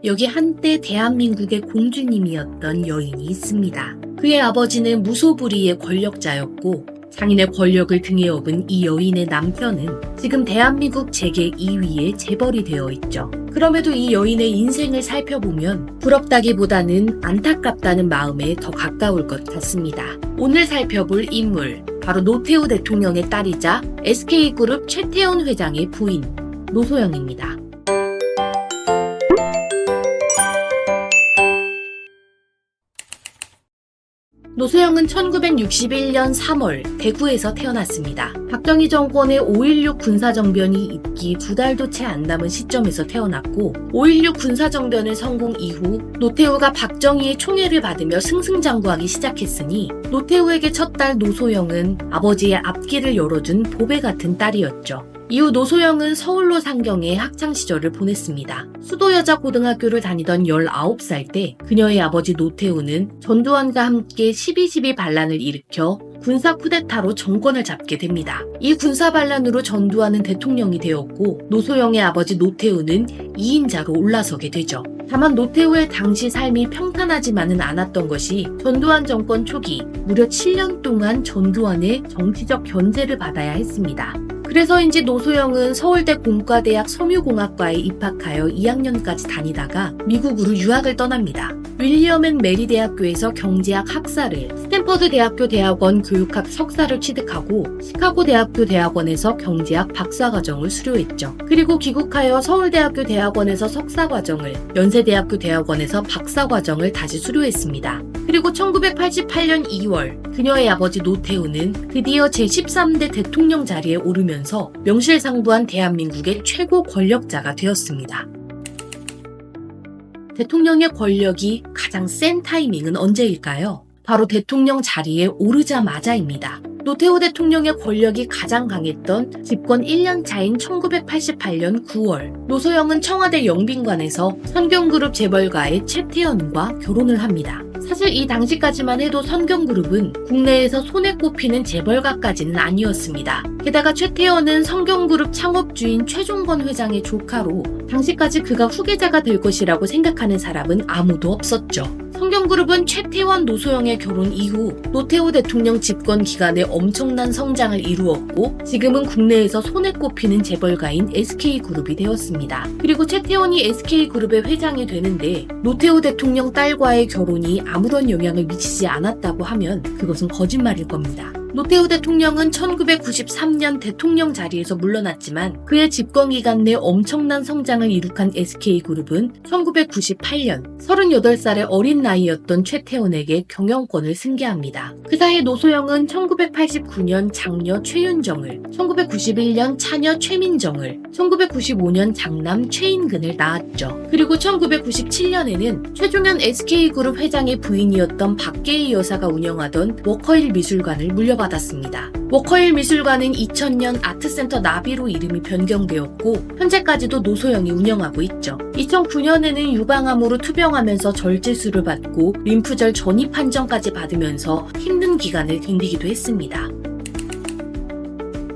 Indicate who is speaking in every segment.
Speaker 1: 여기 한때 대한민국의 공주님이었던 여인이 있습니다. 그의 아버지는 무소불위의 권력자였고 장인의 권력을 등에 업은 이 여인의 남편은 지금 대한민국 재계 2위의 재벌이 되어 있죠. 그럼에도 이 여인의 인생을 살펴보면 부럽다기보다는 안타깝다는 마음에 더 가까울 것 같습니다. 오늘 살펴볼 인물, 바로 노태우 대통령의 딸이자 SK그룹 최태원 회장의 부인, 노소영입니다. 노소영은 1961년 3월 대구에서 태어났습니다. 박정희 정권의 5.16 군사정변이 있기 2달도 채 안 남은 시점에서 태어났고 5.16 군사정변의 성공 이후 노태우가 박정희의 총애를 받으며 승승장구하기 시작했으니 노태우에게 첫 딸 노소영은 아버지의 앞길을 열어준 보배 같은 딸이었죠. 이후 노소영은 서울로 상경해 학창시절을 보냈습니다. 수도여자고등학교를 다니던 19살 때 그녀의 아버지 노태우는 전두환과 함께 12.12 반란을 일으켜 군사 쿠데타로 정권을 잡게 됩니다. 이 군사 반란으로 전두환은 대통령이 되었고 노소영의 아버지 노태우는 2인자로 올라서게 되죠. 다만 노태우의 당시 삶이 평탄하지만은 않았던 것이 전두환 정권 초기 무려 7년 동안 전두환의 정치적 견제를 받아야 했습니다. 그래서인지 노소영은 서울대 공과대학 섬유공학과에 입학하여 2학년까지 다니다가 미국으로 유학을 떠납니다. 윌리엄 앤 메리 대학교에서 경제학 학사를, 스탠퍼드 대학교 대학원 교육학 석사를 취득하고 시카고 대학교 대학원에서 경제학 박사과정을 수료했죠. 그리고 귀국하여 서울대학교 대학원에서 석사과정을, 연세대학교 대학원에서 박사과정을 다시 수료했습니다. 그리고 1988년 2월 그녀의 아버지 노태우는 드디어 제13대 대통령 자리에 오르면서 명실상부한 대한민국의 최고 권력자가 되었습니다. 대통령의 권력이 가장 센 타이밍은 언제일까요? 바로 대통령 자리에 오르자마자입니다. 노태우 대통령의 권력이 가장 강했던 집권 1년 차인 1988년 9월, 노소영은 청와대 영빈관에서 선경그룹 재벌가의 최태원과 결혼을 합니다. 사실 이 당시까지만 해도 선경그룹은 국내에서 손에 꼽히는 재벌가까지는 아니었습니다. 게다가 최태원은 선경그룹 창업주인 최종건 회장의 조카로 당시까지 그가 후계자가 될 것이라고 생각하는 사람은 아무도 없었죠. 선경그룹은 최태원 노소영의 결혼 이후 노태우 대통령 집권 기간에 엄청난 성장을 이루었고 지금은 국내에서 손에 꼽히는 재벌가인 SK그룹이 되었습니다. 그리고 최태원이 SK그룹의 회장이 되는데 노태우 대통령 딸과의 결혼이 아무런 영향을 미치지 않았다고 하면 그것은 거짓말일 겁니다. 노태우 대통령은 1993년 대통령 자리에서 물러났지만 그의 집권 기간 내 엄청난 성장을 이룩한 SK그룹은 1998년 38살의 어린 나이였던 최태원에게 경영권을 승계합니다. 그 사이 노소영은 1989년 장녀 최윤정을, 1991년 차녀 최민정을, 1995년 장남 최인근을 낳았죠. 그리고 1997년에는 최종현 SK그룹 회장의 부인이었던 박계희 여사가 운영하던 워커힐 미술관을 물려받았습니다. 워커힐 미술관은 2000년 아트센터 나비로 이름이 변경되었고 현재까지도 노소영이 운영하고 있죠. 2009년에는 유방암으로 투병하면서 절제술을 받고 림프절 전이 판정까지 받으면서 힘든 기간을 견디기도 했습니다.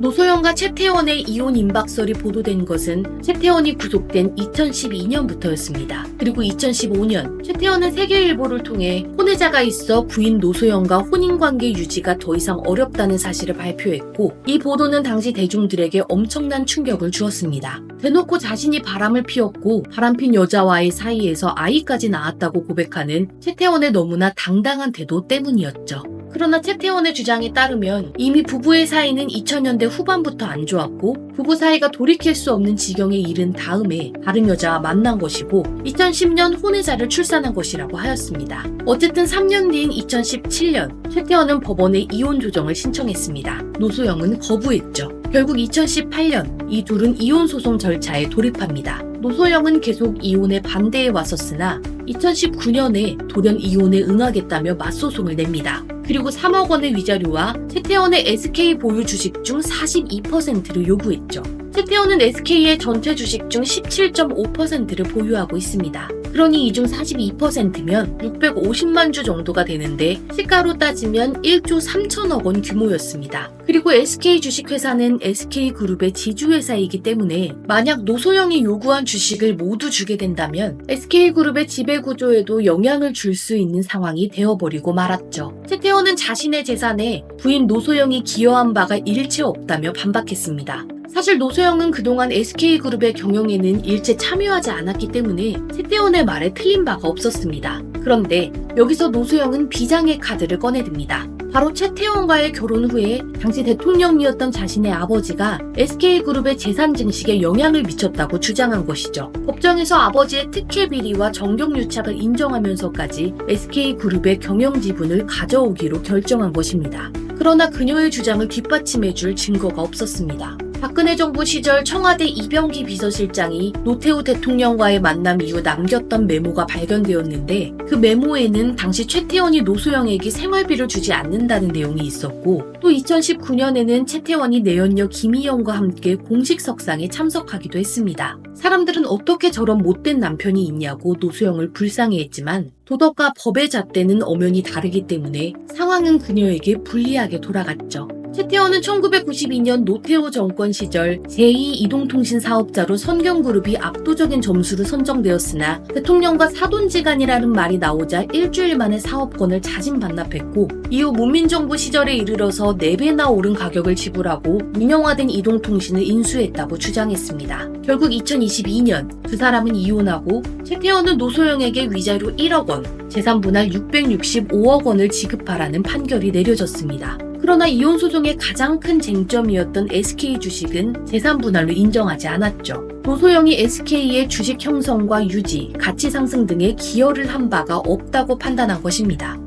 Speaker 1: 노소영과 최태원의 이혼 임박설이 보도된 것은 최태원이 구속된 2012년부터였습니다. 그리고 2015년 최태원은 세계일보를 통해 혼외자가 있어 부인 노소영과 혼인관계 유지가 더 이상 어렵다는 사실을 발표했고 이 보도는 당시 대중들에게 엄청난 충격을 주었습니다. 대놓고 자신이 바람을 피웠고 바람핀 여자와의 사이에서 아이까지 낳았다고 고백하는 최태원의 너무나 당당한 태도 때문이었죠. 그러나 최태원의 주장에 따르면 이미 부부의 사이는 2000년대 후반부터 안 좋았고 부부 사이가 돌이킬 수 없는 지경에 이른 다음에 다른 여자와 만난 것이고 2010년 혼외자를 출산한 것이라고 하였습니다. 어쨌든 3년 뒤인 2017년 최태원은 법원에 이혼 조정을 신청했습니다. 노소영은 거부했죠. 결국 2018년 이 둘은 이혼 소송 절차에 돌입합니다. 노소영은 계속 이혼에 반대해 왔었으나 2019년에 돌연 이혼에 응하겠다며 맞소송을 냅니다. 그리고 3억 원의 위자료와 최태원의 SK 보유 주식 중 42%를 요구했죠. 최태원은 SK의 전체 주식 중 17.5%를 보유하고 있습니다. 그러니 이 중 42%면 650만 주 정도가 되는데 시가로 따지면 1조 3천억 원 규모였습니다. 그리고 SK 주식회사는 SK그룹의 지주회사이기 때문에 만약 노소영이 요구한 주식을 모두 주게 된다면 SK그룹의 지배구조에도 영향을 줄 수 있는 상황이 되어버리고 말았죠. 최태원은 자신의 재산에 부인 노소영이 기여한 바가 일체 없다며 반박했습니다. 사실 노소영은 그동안 SK그룹의 경영에는 일체 참여하지 않았기 때문에 최태원의 말에 틀린 바가 없었습니다. 그런데 여기서 노소영은 비장의 카드를 꺼내듭니다. 바로 최태원과의 결혼 후에 당시 대통령이었던 자신의 아버지가 SK그룹의 재산 증식에 영향을 미쳤다고 주장한 것이죠. 법정에서 아버지의 특혜 비리와 정경유착을 인정하면서까지 SK그룹의 경영 지분을 가져오기로 결정한 것입니다. 그러나 그녀의 주장을 뒷받침해줄 증거가 없었습니다. 박근혜 정부 시절 청와대 이병기 비서실장이 노태우 대통령과의 만남 이후 남겼던 메모가 발견되었는데 그 메모에는 당시 최태원이 노소영에게 생활비를 주지 않는다는 내용이 있었고 또 2019년에는 최태원이 내연녀 김희영과 함께 공식 석상에 참석하기도 했습니다. 사람들은 어떻게 저런 못된 남편이 있냐고 노소영을 불쌍해했지만 도덕과 법의 잣대는 엄연히 다르기 때문에 상황은 그녀에게 불리하게 돌아갔죠. 최태원은 1992년 노태우 정권 시절 제2 이동통신 사업자로 선경그룹이 압도적인 점수로 선정되었으나 대통령과 사돈지간이라는 말이 나오자 일주일 만에 사업권을 자진반납했고 이후 문민정부 시절에 이르러서 4배나 오른 가격을 지불하고 민영화된 이동통신을 인수했다고 주장했습니다. 결국 2022년 두 사람은 이혼하고 최태원은 노소영에게 위자료 1억 원, 재산 분할 665억 원을 지급하라는 판결이 내려졌습니다. 그러나 이혼 소송의 가장 큰 쟁점이었던 SK 주식은 재산 분할로 인정하지 않았죠. 노소영이 SK의 주식 형성과 유지, 가치 상승 등에 기여를 한 바가 없다고 판단한 것입니다.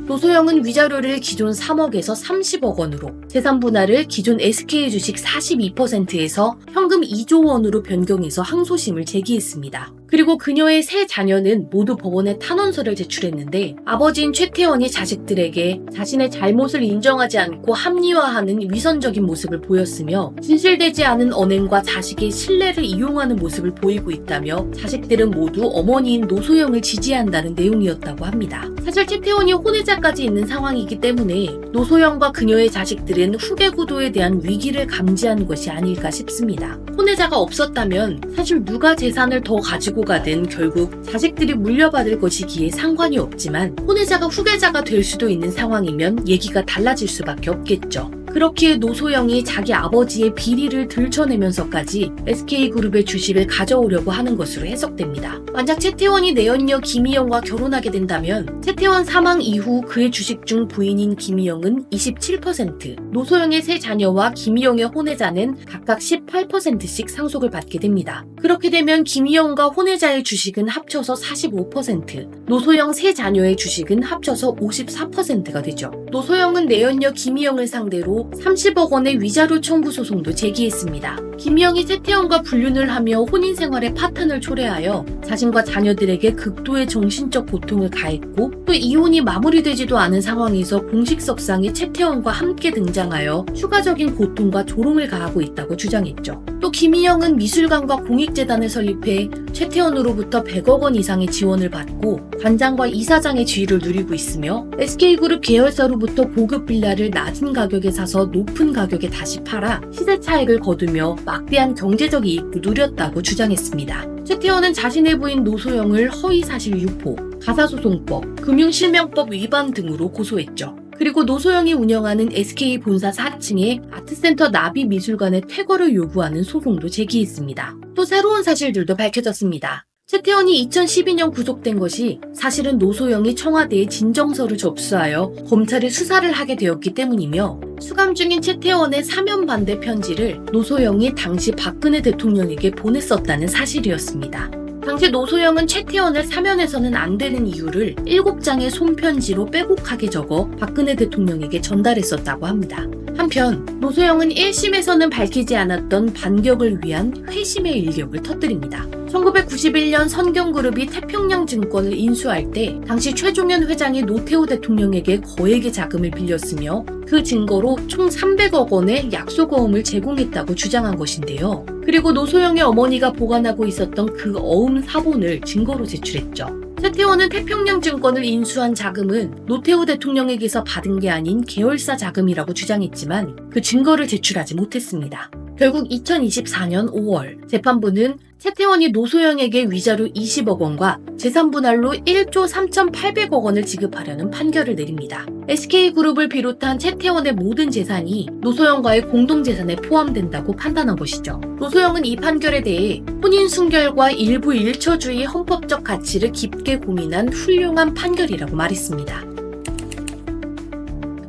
Speaker 1: 노소영은 위자료를 기존 3억에서 30억 원으로, 재산 분할을 기존 SK 주식 42%에서 현금 2조 원으로 변경해서 항소심을 제기했습니다. 그리고 그녀의 세 자녀는 모두 법원에 탄원서를 제출했는데 아버지인 최태원이 자식들에게 자신의 잘못을 인정하지 않고 합리화하는 위선적인 모습을 보였으며 진실되지 않은 언행과 자식의 신뢰를 이용하는 모습을 보이고 있다며 자식들은 모두 어머니인 노소영을 지지한다는 내용이었다고 합니다. 사실 최태원이 혼외자까지 있는 상황이기 때문에 노소영과 그녀의 자식들은 후계 구도에 대한 위기를 감지한 것이 아닐까 싶습니다. 혼외자가 없었다면 사실 누가 재산을 더 가지고 가든 결국 자식들이 물려받을 것이기에 상관이 없지만 혼외자가 후계자가 될 수도 있는 상황이면 얘기가 달라질 수밖에 없겠죠. 그렇기에 노소영이 자기 아버지의 비리를 들춰내면서까지 SK그룹의 주식을 가져오려고 하는 것으로 해석됩니다. 만약 최태원이 내연녀 김희영과 결혼하게 된다면 최태원 사망 이후 그의 주식 중 부인인 김희영은 27%, 노소영의 세 자녀와 김희영의 혼외자는 각각 18%씩 상속을 받게 됩니다. 그렇게 되면 김희영과 혼외자의 주식은 합쳐서 45%, 노소영 세 자녀의 주식은 합쳐서 54%가 되죠. 노소영은 내연녀 김희영을 상대로 30억 원의 위자료 청구 소송도 제기했습니다. 김희영이 최태원과 불륜을 하며 혼인 생활에 파탄을 초래하여 자신과 자녀들에게 극도의 정신적 고통을 가했고 또 이혼이 마무리되지도 않은 상황에서 공식 석상에 최태원과 함께 등장하여 추가적인 고통과 조롱을 가하고 있다고 주장했죠. 또 김희영은 미술관과 공익재단을 설립해 최태원으로부터 100억 원 이상의 지원을 받고 관장과 이사장의 지위를 누리고 있으며 SK그룹 계열사로부터 고급 빌라를 낮은 가격에 사서 높은 가격에 다시 팔아 시세 차익을 거두며 막대한 경제적 이익도 누렸다고 주장했습니다. 최태원은 자신의 부인 노소영을 허위사실 유포, 가사소송법, 금융실명법 위반 등으로 고소했죠. 그리고 노소영이 운영하는 SK 본사 4층에 아트센터 나비미술관의 퇴거를 요구하는 소송도 제기했습니다. 또 새로운 사실들도 밝혀졌습니다. 최태원이 2012년 구속된 것이 사실은 노소영이 청와대에 진정서를 접수하여 검찰이 수사를 하게 되었기 때문이며 수감 중인 최태원의 사면 반대 편지를 노소영이 당시 박근혜 대통령에게 보냈었다는 사실이었습니다. 당시 노소영은 최태원을 사면해서는 안 되는 이유를 7장의 손편지로 빼곡하게 적어 박근혜 대통령에게 전달했었다고 합니다. 한편 노소영은 1심에서는 밝히지 않았던 반격을 위한 회심의 일격을 터뜨립니다. 1991년 선경그룹이 태평양증권을 인수할 때 당시 최종현 회장이 노태우 대통령에게 거액의 자금을 빌렸으며 그 증거로 총 300억 원의 약속어음을 제공했다고 주장한 것인데요. 그리고 노소영의 어머니가 보관하고 있었던 그 어음 사본을 증거로 제출했죠. 최태원은 태평양증권을 인수한 자금은 노태우 대통령에게서 받은 게 아닌 계열사 자금이라고 주장했지만 그 증거를 제출하지 못했습니다. 결국 2024년 5월 재판부는 최태원이 노소영에게 위자료 20억 원과 재산분할로 1조 3,800억 원을 지급하려는 판결을 내립니다. SK그룹을 비롯한 최태원의 모든 재산이 노소영과의 공동재산에 포함된다고 판단한 것이죠. 노소영은 이 판결에 대해 혼인 순결과 일부 일처주의 헌법적 가치를 깊게 고민한 훌륭한 판결이라고 말했습니다.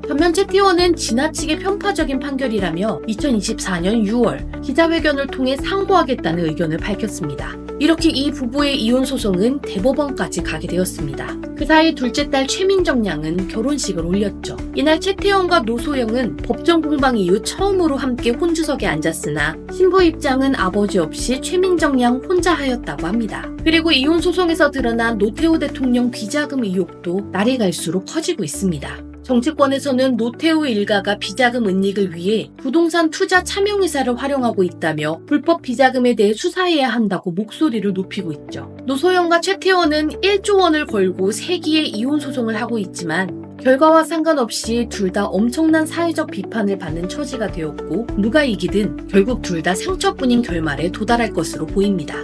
Speaker 1: 반면 최태원은 지나치게 편파적인 판결이라며 2024년 6월 기자회견을 통해 상고하겠다는 의견을 밝혔습니다. 이렇게 이 부부의 이혼 소송은 대법원까지 가게 되었습니다. 그 사이 둘째 딸 최민정 양은 결혼식을 올렸죠. 이날 최태원과 노소영은 법정 공방 이후 처음으로 함께 혼주석에 앉았으나 신부 입장은 아버지 없이 최민정 양 혼자 하였다고 합니다. 그리고 이혼 소송에서 드러난 노태우 대통령 비자금 의혹도 날이 갈수록 커지고 있습니다. 정치권에서는 노태우 일가가 비자금 은닉을 위해 부동산 투자 참여회사를 활용하고 있다며 불법 비자금에 대해 수사해야 한다고 목소리를 높이고 있죠. 노소영과 최태원은 1조 원을 걸고 3기의 이혼 소송을 하고 있지만 결과와 상관없이 둘 다 엄청난 사회적 비판을 받는 처지가 되었고 누가 이기든 결국 둘 다 상처뿐인 결말에 도달할 것으로 보입니다.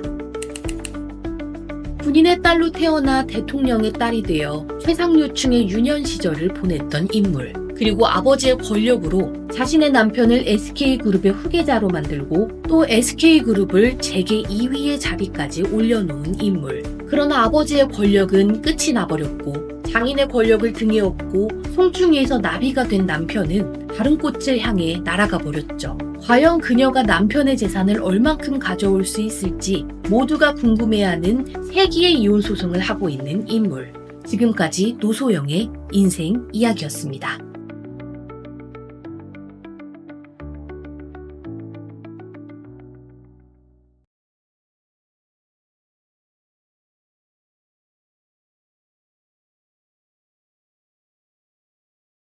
Speaker 1: 군인의 딸로 태어나 대통령의 딸이 되어 최상류층의 유년 시절을 보냈던 인물. 그리고 아버지의 권력으로 자신의 남편을 SK그룹의 후계자로 만들고 또 SK그룹을 재계 2위의 자리까지 올려놓은 인물. 그러나 아버지의 권력은 끝이 나버렸고 장인의 권력을 등에 업고 송충이에서 나비가 된 남편은 다른 꽃을 향해 날아가 버렸죠. 과연 그녀가 남편의 재산을 얼만큼 가져올 수 있을지 모두가 궁금해하는 3기의 이혼 소송을 하고 있는 인물. 지금까지 노소영의 인생 이야기였습니다.